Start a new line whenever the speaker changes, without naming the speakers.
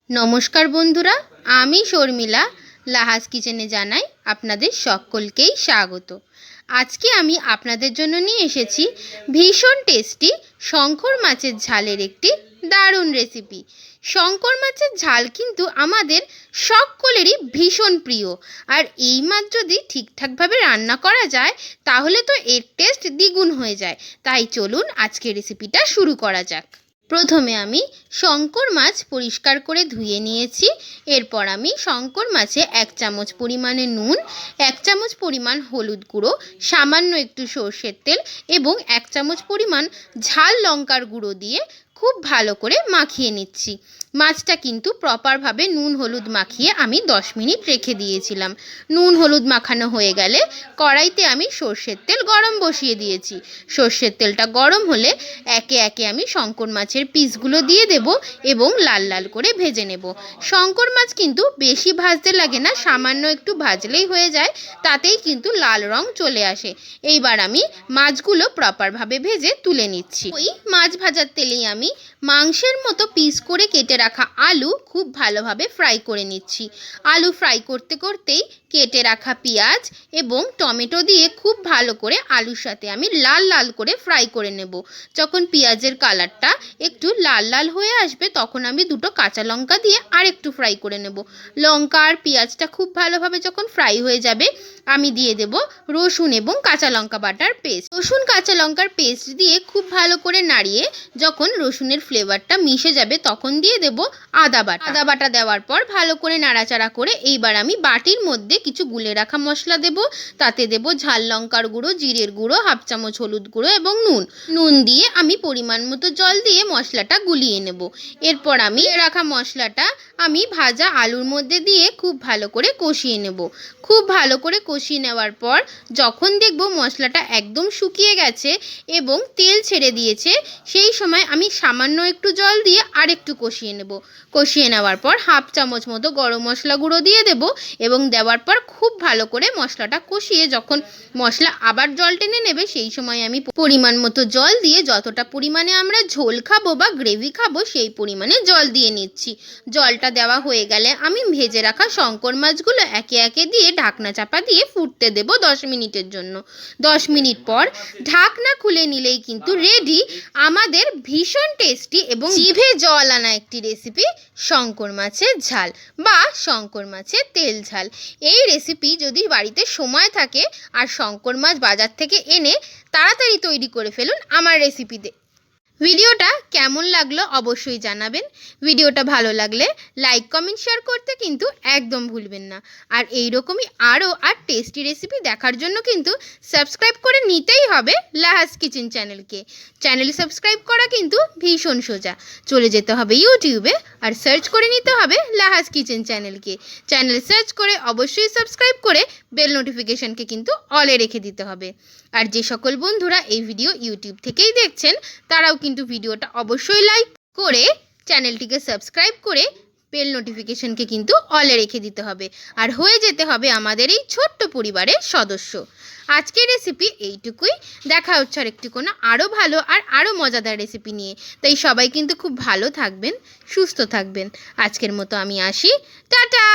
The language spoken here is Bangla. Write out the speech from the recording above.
নমস্কার বন্ধুরা, আমি শর্মিলা লাহাস কিচেনে জানাই আপনাদের সকলকেই স্বাগত। আজকে আমি আপনাদের জন্য নিয়ে এসেছি ভীষণ টেস্টি শঙ্কর মাছের ঝালের একটি দারুণ রেসিপি। শঙ্কর মাছের ঝাল কিন্তু আমাদের সকলেরই ভীষণ প্রিয়, আর এই মাছ যদি ঠিকঠাকভাবে রান্না করা যায় তাহলে তো এর টেস্ট দ্বিগুণ হয়ে যায়। তাই চলুন আজকের রেসিপিটা শুরু করা যাক। প্রথমে আমি শঙ্কর মাছ পরিষ্কার করে ধুয়ে নিয়েছি। এরপর আমি শঙ্কর মাছে 1 চামচ পরিমাণে নুন, 1 চামচ পরিমাণ হলুদ গুঁড়ো, সামান্য একটু সর্ষের তেল এবং 1 চামচ পরিমাণ ঝাল লঙ্কার গুঁড়ো দিয়ে খুব ভালো করে মাখিয়ে নিচ্ছি। মাছটা কিন্তু প্রপারভাবে নুন হলুদ মাখিয়ে আমি 10 মিনিট রেখে দিয়েছিলাম। নুন হলুদ মাখানো হয়ে গেলে কড়াইতে আমি সর্ষের তেল গরম বসিয়ে দিয়েছি। সর্ষের তেলটা গরম হলে একে একে আমি শঙ্কর মাছের পিসগুলো দিয়ে দেব এবং লাল লাল করে ভেজে নেব। শঙ্কর মাছ কিন্তু বেশি ভাজতে লাগে না, সামান্য একটু ভাজলেই হয়ে যায়, তাতেই কিন্তু লাল রং চলে আসে। এইবার আমি মাছগুলো প্রপারভাবে ভেজে তুলে নিচ্ছি। ওই মাছ ভাজার তেলেই আমি মাংসের মতো পিস করে কেটে রাখা আলু খুব ভালোভাবে ফ্রাই করে নিচ্ছি। আলু ফ্রাই করতে করতেই কেটে রাখা পেঁয়াজ এবং টমেটো দিয়ে খুব ভালো করে আলুর সাথে আমি লাল লাল করে ফ্রাই করে নেব। যখন পেঁয়াজের কালারটা একটু লাল লাল হয়ে আসবে তখন আমি 2টো কাঁচা লঙ্কা দিয়ে আরেকটু ফ্রাই করে নেব। লঙ্কা আর পেঁয়াজটা খুব ভালোভাবে যখন ফ্রাই হয়ে যাবে আমি দিয়ে দেব রসুন এবং কাঁচা লঙ্কা বাটার পেস্ট। রসুন কাঁচা লঙ্কার পেস্ট দিয়ে খুব ভালো করে নাড়িয়ে যখন রসুনের ফ্লেভারটা মিশে যাবে তখন দিয়ে দেব আদা বাটা দেওয়ার পর ভালো করে নাড়াচাড়া করে এইবার আমি বাটির মধ্যে কিছু গুলে রাখা মশলা দেব। তাতে দেব ঝাল লঙ্কার গুঁড়ো, জিরের গুঁড়ো, 1/2 চামচ হলুদ গুঁড়ো এবং নুন দিয়ে আমি পরিমাণ মতো জল দিয়ে মশলাটা গুলিয়ে নেব। এরপর আমি রাখা মশলাটা আমি ভাজা আলুর মধ্যে দিয়ে খুব ভালো করে কষিয়ে নেব। খুব ভালো করে কষিয়ে নেওয়ার পর যখন দেখব মশলাটা একদম শুকিয়ে গেছে এবং তেল ছেড়ে দিয়েছে, সেই সময় আমি সামান্য একটু জল দিয়ে আরেকটু কষিয়ে নেব। কষিয়ে নেওয়ার পর 1/2 চামচ মতো গরম মশলা গুঁড়ো দিয়ে দেব এবং দেওয়ার পর খুব ভালো করে মশলাটা কষিয়ে যখন মশলা আবার জল টেনে নেবে সেই সময় আমি পরিমাণ মতো জল দিয়ে যতটা পরিমাণে আমরা ঝোল খাবো বা গ্রেভি খাবো সেই পরিমাণে জল দিয়ে নিচ্ছি। জলটা দেওয়া হয়ে গেলে আমি ভেজে রাখা শঙ্কর মাছগুলো একে একে দিয়ে ঢাকনা চাপা দিয়ে ফুটতে দেব 10 মিনিটের জন্য। 10 মিনিট পর ঢাকনা খুলে নিলেই কিন্তু রেডি আমাদের ভীষণ টেস্টি এবং জিভে জল আনা একটি রেসিপি শঙ্কর মাছের ঝাল বা শঙ্কর মাছের তেল ঝাল। এই রেসিপি যদি বাড়িতে সময় থাকে আর শঙ্কর মাছ বাজার থেকে এনে তাড়াতাড়ি তৈরি করে ফেলুন আমার রেসিপিতে। ভিডিওটা কেমন লাগলো অবশ্যই জানাবেন। ভিডিওটা ভালো লাগলে লাইক কমেন্ট শেয়ার করতে কিন্তু একদম ভুলবেন না। আর এইরকমই আরও টেস্টি রেসিপি দেখার জন্য কিন্তু সাবস্ক্রাইব করে নিতেই হবে লাহাস কিচেন চ্যানেলকে। চ্যানেল সাবস্ক্রাইব করা কিন্তু ভীষণ সোজা। চলে যেতে হবে ইউটিউবে আর সার্চ করে নিতে হবে লাহাস কিচেন চ্যানেলকে। চ্যানেল সার্চ করে অবশ্যই সাবস্ক্রাইব করে বেল নোটিফিকেশনকে কিন্তু অলে রেখে দিতে হবে। আর যে সকল বন্ধুরা এই ভিডিও ইউটিউব থেকেই দেখছেন তারাও কিন্তু ভিডিওটা অবশ্যই লাইক করে চ্যানেলটিকে সাবস্ক্রাইব করে বেল নোটিফিকেশনকে কিন্তু অলে রেখে দিতে হবে আর হয়ে যেতে হবে আমাদের এই ছোট্ট পরিবারের সদস্য। আজকের রেসিপি এইটুকুই। দেখা হচ্ছে আরেকটি কোনো আরও ভালো আর আরও মজাদার রেসিপি নিয়ে। তাই সবাই কিন্তু খুব ভালো থাকবেন, সুস্থ থাকবেন। আজকের মতো আমি আসি, টাটা।